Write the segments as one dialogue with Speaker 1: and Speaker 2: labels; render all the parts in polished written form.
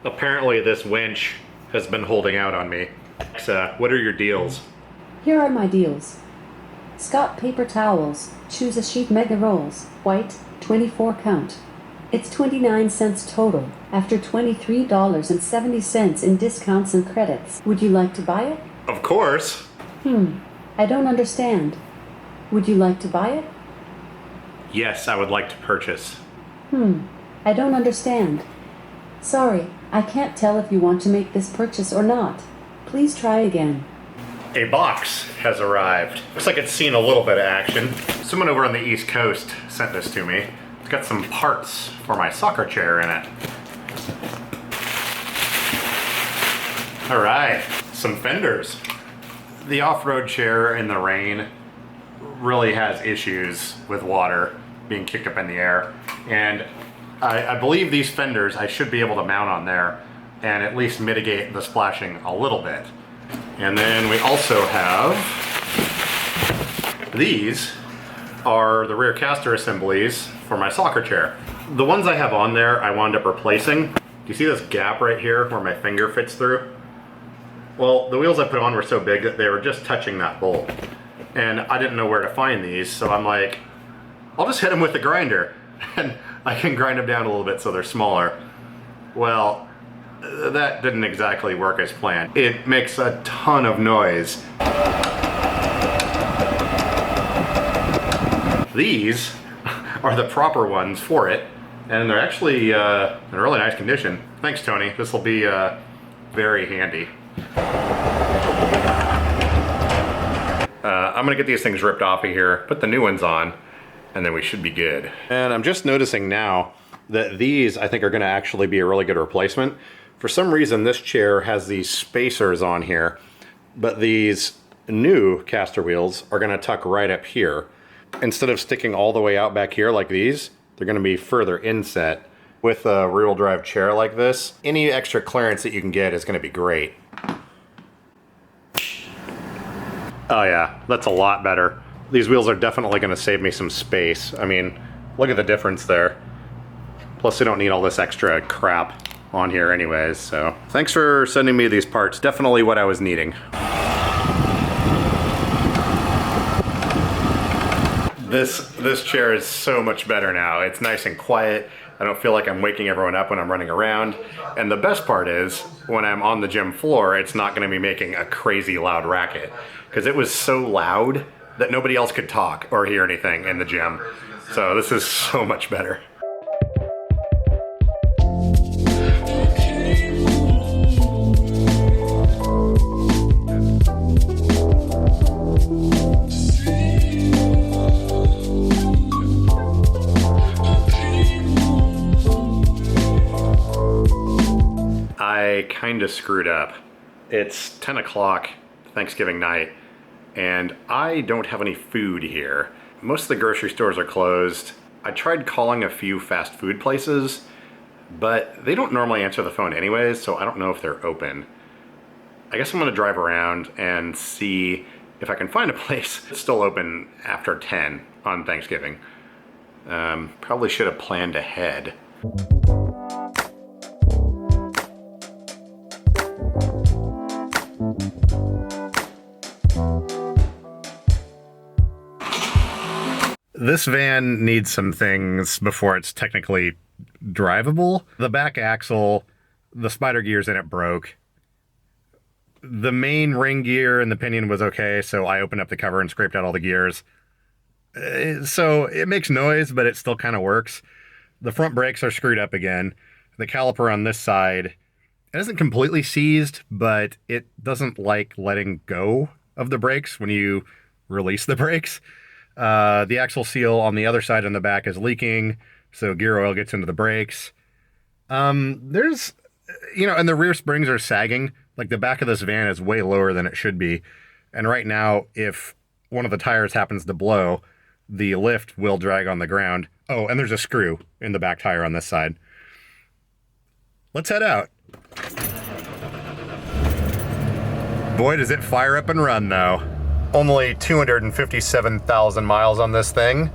Speaker 1: Apparently this winch has been holding out on me. What are your deals?
Speaker 2: Here are my deals. Scott paper towels, choose a sheet mega rolls, white, 24 count. It's 29 cents total, after $23.70 in discounts and credits. Would you like to buy it?
Speaker 1: Of course.
Speaker 2: I don't understand. Would you like to buy it?
Speaker 1: Yes, I would like to purchase.
Speaker 2: I don't understand. Sorry, I can't tell if you want to make this purchase or not. Please try again.
Speaker 1: A box has arrived. Looks like it's seen a little bit of action. Someone over on the East Coast sent this to me. It's got some parts for my soccer chair in it. All right, some fenders. The off-road chair in the rain really has issues with water being kicked up in the air. And I believe these fenders I should be able to mount on there and at least mitigate the splashing a little bit. And then we also have, these are the rear caster assemblies for my soccer chair. The ones I have on there I wound up replacing. Do you see this gap right here where my finger fits through? Well, the wheels I put on were so big that they were just touching that bolt. And I didn't know where to find these, so I'm like, I'll just hit them with the grinder and I can grind them down a little bit so they're smaller. Well, that didn't exactly work as planned. It makes a ton of noise. These are the proper ones for it, and they're actually in really nice condition. Thanks, Tony. This will be very handy. I'm gonna get these things ripped off of here, put the new ones on, and then we should be good. And I'm just noticing now that these I think are gonna actually be a really good replacement. For some reason this chair has these spacers on here, but these new caster wheels are gonna tuck right up here. Instead of sticking all the way out back here like these, they're gonna be further inset. With a rear-wheel drive chair like this, any extra clearance that you can get is gonna be great. Oh yeah, that's a lot better. These wheels are definitely gonna save me some space. I mean, look at the difference there. Plus they don't need all this extra crap on here anyways, so. Thanks for sending me these parts. Definitely what I was needing. This chair is so much better now. It's nice and quiet. I don't feel like I'm waking everyone up when I'm running around. And the best part is, when I'm on the gym floor, it's not gonna be making a crazy loud racket. Because it was so loud that nobody else could talk or hear anything in the gym. So this is so much better. I kind of screwed up. It's 10 o'clock Thanksgiving night and I don't have any food here. Most of the grocery stores are closed. I tried calling a few fast food places, but they don't normally answer the phone anyways, so I don't know if they're open. I guess I'm gonna drive around and see if I can find a place that's still open after 10 on Thanksgiving. Probably should have planned ahead. This van needs some things before it's technically drivable. The back axle, the spider gears in it broke. The main ring gear and the pinion was okay, so I opened up the cover and scraped out all the gears. So it makes noise, but it still kind of works. The front brakes are screwed up again. The caliper on this side, it isn't completely seized, but it doesn't like letting go of the brakes when you release the brakes. The axle seal on the other side and the back is leaking, so gear oil gets into the brakes. There's, and the rear springs are sagging. Like the back of this van is way lower than it should be. And right now, if one of the tires happens to blow, the lift will drag on the ground. Oh, and there's a screw in the back tire on this side. Let's head out. Boy, does it fire up and run though. Only 257,000 miles on this thing.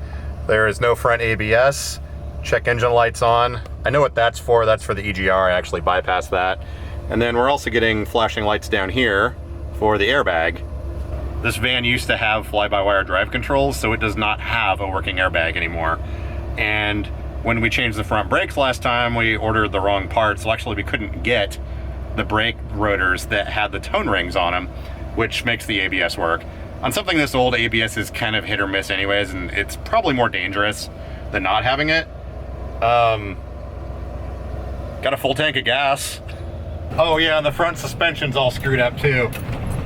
Speaker 1: There is no front ABS. Check engine lights on. I know what that's for. That's for the EGR. I actually bypassed that. And then we're also getting flashing lights down here for the airbag. This van used to have fly-by-wire drive controls, so it does not have a working airbag anymore. And when we changed the front brakes last time, we ordered the wrong parts. So actually we couldn't get the brake rotors that had the tone rings on them, which makes the ABS work. On something this old, ABS is kind of hit or miss anyways, and it's probably more dangerous than not having it. Got a full tank of gas. Oh yeah, and the front suspension's all screwed up too.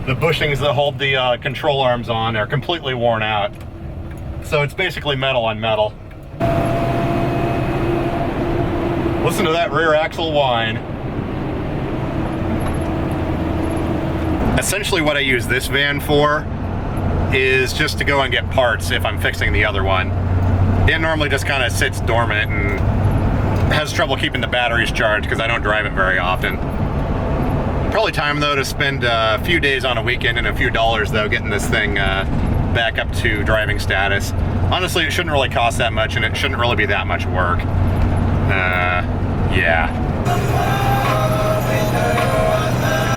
Speaker 1: The bushings that hold the control arms on are completely worn out. So it's basically metal on metal. Listen to that rear axle whine. Essentially what I use this van for is just to go and get parts if I'm fixing the other one. It normally just kind of sits dormant and has trouble keeping the batteries charged because I don't drive it very often. Probably time though to spend a few days on a weekend and a few dollars though getting this thing back up to driving status. Honestly, it shouldn't really cost that much and it shouldn't really be that much work. Yeah.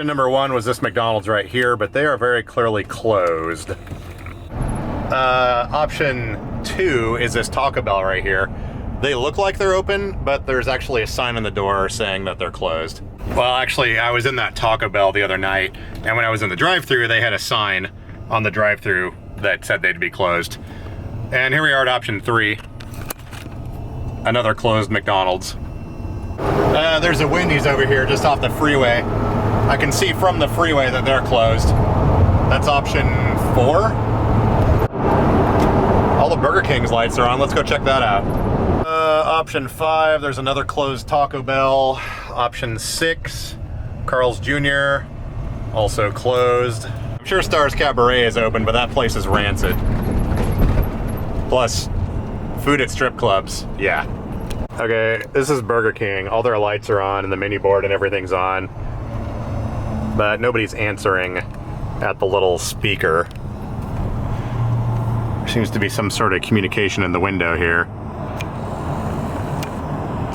Speaker 1: Number one was this McDonald's right here, but they are very clearly closed. Option two is this Taco Bell right here. They look like they're open, but there's actually a sign on the door saying that they're closed. Well, actually, I was in that Taco Bell the other night, and when I was in the drive-thru, they had a sign on the drive-thru that said they'd be closed. And here we are at option three. Another closed McDonald's. There's a Wendy's over here just off the freeway. I can see from the freeway that they're closed. That's option four. All the Burger King's lights are on. Let's go check that out. Option five, there's another closed Taco Bell. Option six, Carl's Jr., also closed. I'm sure Stars Cabaret is open, but that place is rancid. Plus, food at strip clubs, yeah. Okay, this is Burger King. All their lights are on and the menu board and everything's on. But nobody's answering at the little speaker. There seems to be some sort of communication in the window here.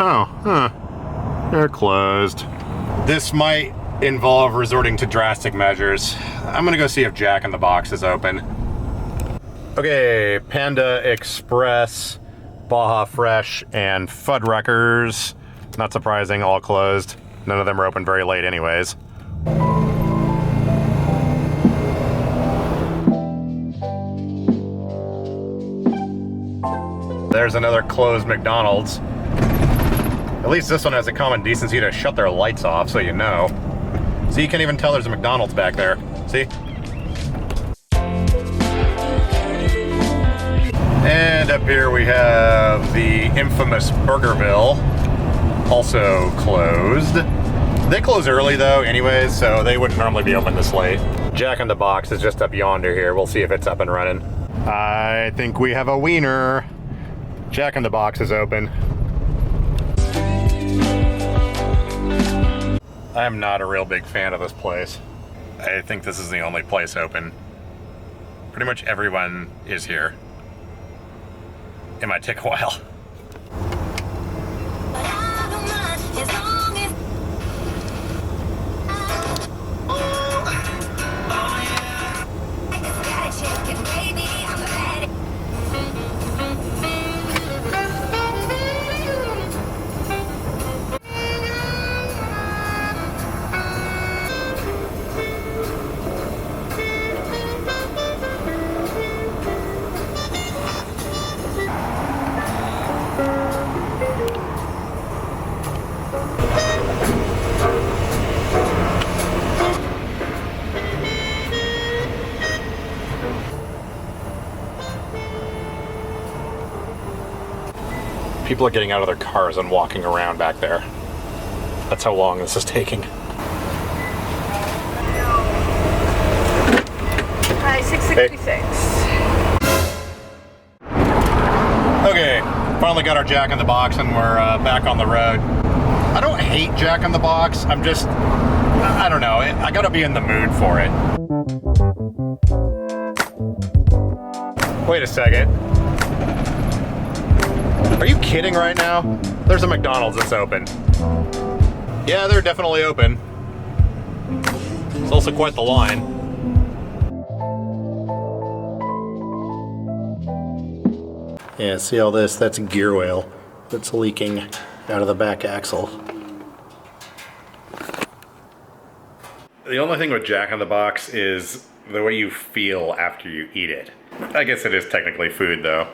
Speaker 1: Oh, huh. They're closed. This might involve resorting to drastic measures. I'm gonna go see if Jack in the Box is open. Okay, Panda Express, Baja Fresh, and Fuddruckers. Not surprising, all closed. None of them are open very late anyways. There's another closed McDonald's. At least this one has the common decency to shut their lights off, so you know. See, you can't even tell there's a McDonald's back there. See? And up here we have the infamous Burgerville, also closed. They close early though anyways, so they wouldn't normally be open this late. Jack in the Box is just up yonder here. We'll see if it's up and running. I think we have a wiener. Jack in the Box is open. I'm not a real big fan of this place. I think this is the only place open. Pretty much everyone is here. It might take a while. People are getting out of their cars and walking around back there. That's how long this is taking.
Speaker 3: Hi, 666.
Speaker 1: Hey. Okay, finally got our Jack in the Box and we're back on the road. I don't hate Jack in the Box. I'm just, I don't know. I gotta be in the mood for it. Wait a second. Are you kidding right now? There's a McDonald's that's open. Yeah, they're definitely open. It's also quite the line. Yeah, see all this? That's gear oil that's leaking out of the back axle. The only thing with Jack in the Box is the way you feel after you eat it. I guess it is technically food though.